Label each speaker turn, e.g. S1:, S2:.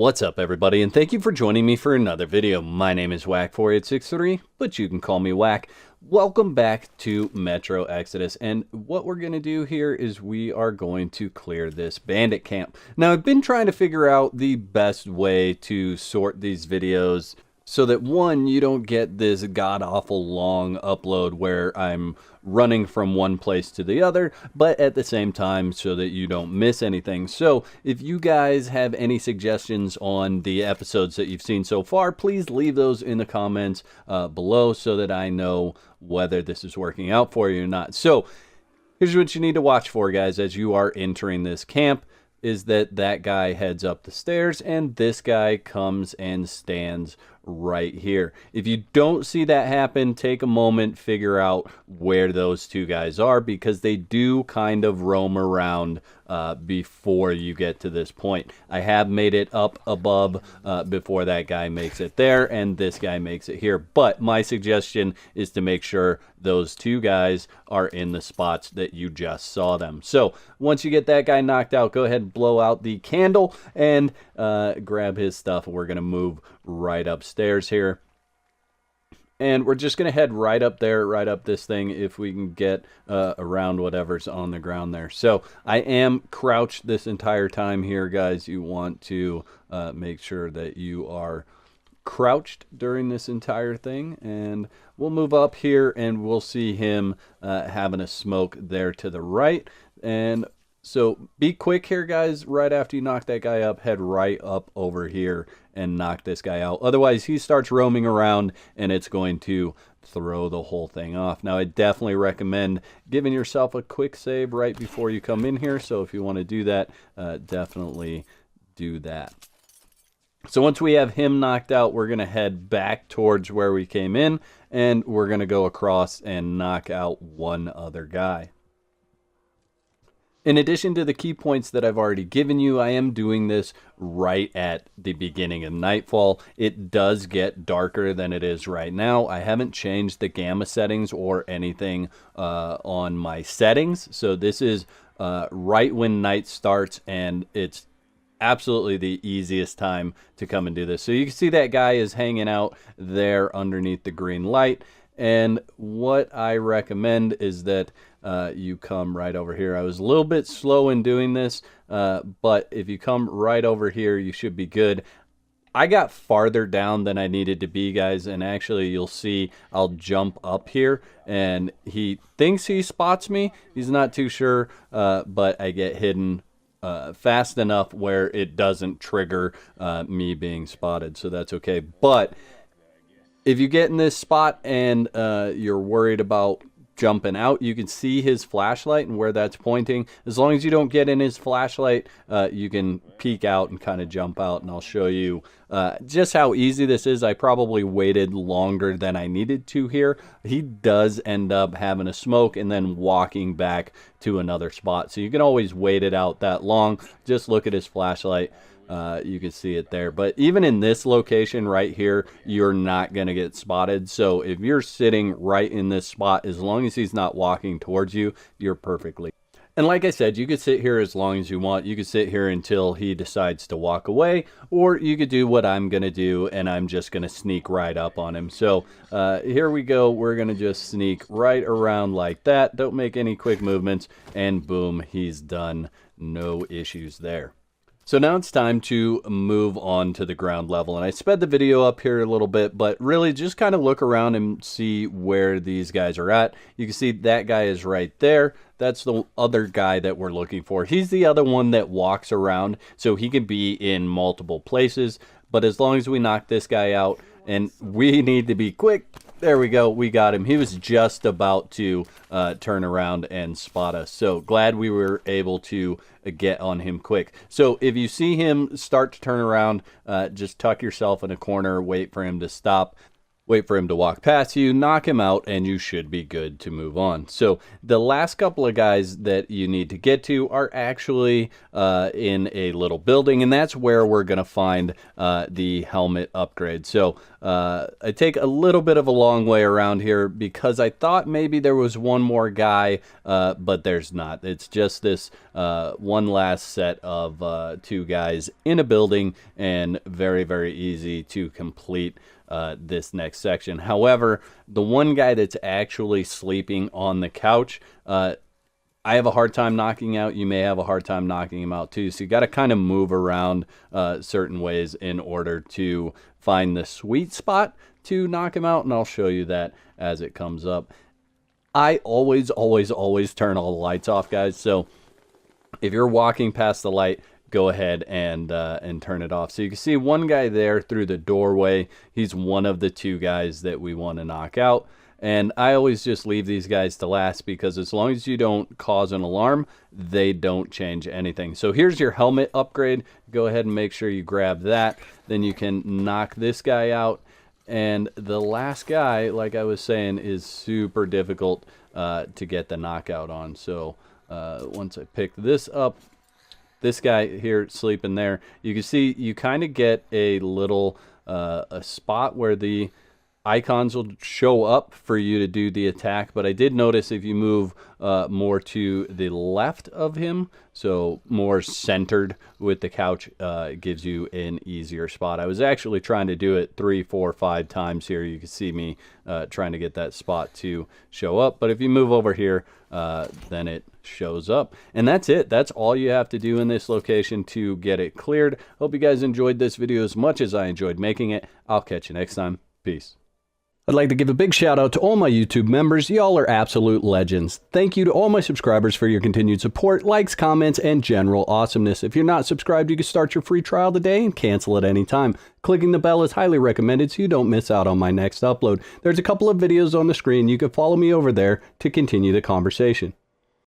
S1: What's up everybody, and thank you for joining me for another video. My name is Whack4863, but you can call me Whack. Welcome back to Metro Exodus, and what we're going to do here is we are going to clear this bandit camp. Now, I've been trying to figure out the best way to sort these videos so that, one, you don't get this god-awful long upload where I'm running from one place to the other, but at the same time so that you don't miss anything. So if you guys have any suggestions on the episodes that you've seen so far, please leave those in the comments below so that I know whether this is working out for you or not. So here's what you need to watch for, guys, as you are entering this camp, is that guy heads up the stairs and this guy comes and stands right here. If you don't see that happen, take a moment, figure out where those two guys are, because they do kind of roam around before you get to this point. I have made it up above before that guy makes it there and this guy makes it here, but my suggestion is to make sure those two guys are in the spots that you just saw them. So once you get that guy knocked out, go ahead and blow out the candle and grab his stuff. We're gonna move right upstairs here, and we're just gonna head right up there, right up this thing, if we can get around whatever's on the ground there. So I am crouched this entire time here, guys. You want to make sure that you are crouched during this entire thing, and we'll move up here and we'll see him having a smoke there to the right. And so be quick here, guys. Right after you knock that guy up, head right up over here and knock this guy out. Otherwise, he starts roaming around and it's going to throw the whole thing off. Now, I definitely recommend giving yourself a quick save right before you come in here. So if you want to do that, definitely do that. So once we have him knocked out, we're going to head back towards where we came in, and we're going to go across and knock out one other guy. In addition to the key points that I've already given you, I am doing this right at the beginning of nightfall. It does get darker than it is right now. I haven't changed the gamma settings or anything on my settings. So this is right when night starts, and it's absolutely the easiest time to come and do this. So you can see that guy is hanging out there underneath the green light. And what I recommend is that you come right over here. I was a little bit slow in doing this, but if you come right over here, you should be good. I got farther down than I needed to be, guys, and actually you'll see I'll jump up here and he thinks he spots me. He's not too sure, but I get hidden fast enough where it doesn't trigger me being spotted, so that's okay. But if you get in this spot and you're worried about jumping out, you can see his flashlight and where that's pointing. As long as you don't get in his flashlight, you can peek out and kind of jump out, and I'll show you just how easy this is. I probably waited longer than I needed to here. He does end up having a smoke and then walking back to another spot, so you can always wait it out that long. Just look at his flashlight. You can see it there. But even in this location right here, you're not going to get spotted. So if you're sitting right in this spot, as long as he's not walking towards you, you're perfectly. And like I said, you could sit here as long as you want. You could sit here until he decides to walk away, or you could do what I'm going to do, and I'm just going to sneak right up on him. So here we go. We're going to just sneak right around like that. Don't make any quick movements, and boom, he's done. No issues there. So now it's time to move on to the ground level, and I sped the video up here a little bit, but really just kind of look around and see where these guys are at. You can see that guy is right there. That's the other guy that we're looking for. He's the other one that walks around, so he can be in multiple places, but as long as we knock this guy out, and we need to be quick. There we go. We got him. He was just about to turn around and spot us. So glad we were able to get on him quick. So if you see him start to turn around, just tuck yourself in a corner, wait for him to stop. Wait for him to walk past you, knock him out, and you should be good to move on. So the last couple of guys that you need to get to are actually in a little building, and that's where we're going to find the helmet upgrade. So I take a little bit of a long way around here because I thought maybe there was one more guy, but there's not. It's just this one last set of 2 guys in a building, and very, very easy to complete this next section. However, the one guy that's actually sleeping on the couch, I have a hard time knocking out. You may have a hard time knocking him out too. So you got to kind of move around certain ways in order to find the sweet spot to knock him out. And I'll show you that as it comes up. I always turn all the lights off, guys. So if you're walking past the light, go ahead and turn it off. So you can see one guy there through the doorway. He's one of the 2 guys that we want to knock out. And I always just leave these guys to last because as long as you don't cause an alarm, they don't change anything. So here's your helmet upgrade. Go ahead and make sure you grab that. Then you can knock this guy out. And the last guy, like I was saying, is super difficult to get the knockout on. So once I pick this up, this guy here sleeping there, you can see you kind of get a little a spot where the icons will show up for you to do the attack. But I did notice if you move more to the left of him, so more centered with the couch, it gives you an easier spot. I was actually trying to do it 3, 4, 5 times here. You can see me trying to get that spot to show up. But if you move over here, then it shows up. And that's it. That's all you have to do in this location to get it cleared. Hope you guys enjoyed this video as much as I enjoyed making it. I'll catch you next time. Peace. I'd like to give a big shout out to all my YouTube members. Y'all are absolute legends. Thank you to all my subscribers for your continued support, likes, comments, and general awesomeness. If you're not subscribed, you can start your free trial today and cancel at any time. Clicking the bell is highly recommended so you don't miss out on my next upload. There's a couple of videos on the screen. You can follow me over there to continue the conversation.